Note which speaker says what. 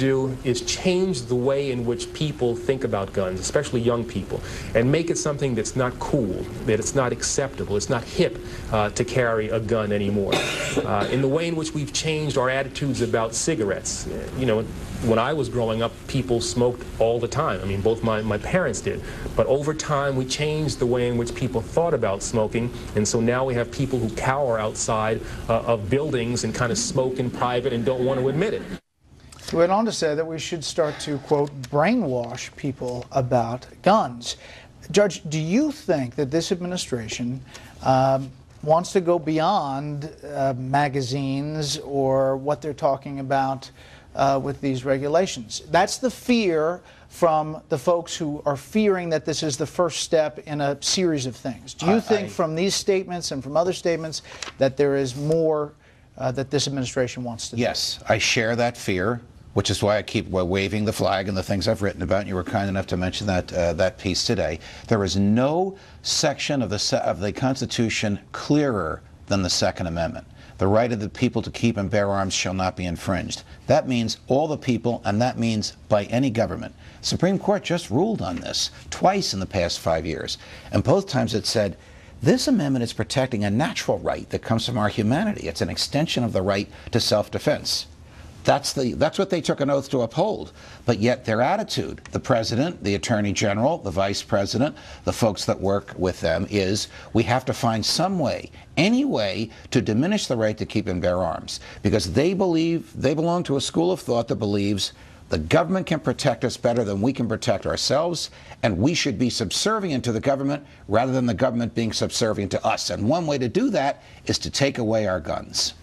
Speaker 1: do is change the way in which people think about guns, especially young people, and make it something that's not cool, that it's not acceptable, it's not hip to carry a gun anymore. In the way in which we've changed our attitudes about cigarettes. You know, when I was growing up, people smoked all the time. I mean, both my parents did. But over time, we changed the way in which people thought about smoking, and so now we have people who cower outside of buildings and kind of smoke in private and don't want to admit it.
Speaker 2: He went on to say that we should start to, quote, brainwash people about guns. Judge, do you think that this administration wants to go beyond magazines or what they're talking about with these regulations? That's the fear from the folks who are fearing that this is the first step in a series of things. Do you think from these statements and from other statements that there is more that this administration wants to do?
Speaker 3: Yes, I share that fear, which is why I keep waving the flag and the things I've written about. And you were kind enough to mention that that piece today. There is no section of the Constitution clearer than the Second Amendment. The right of the people to keep and bear arms shall not be infringed. That means all the people, and that means by any government. Supreme Court just ruled on this twice in the past 5 years. And both times it said, this amendment is protecting a natural right that comes from our humanity. It's an extension of the right to self-defense. That's what they took an oath to uphold. But yet their attitude, the president, the attorney general, the vice president, the folks that work with them, is we have to find some way, any way, to diminish the right to keep and bear arms. Because they believe, they belong to a school of thought that believes the government can protect us better than we can protect ourselves, and we should be subservient to the government rather than the government being subservient to us. And one way to do that is to take away our guns.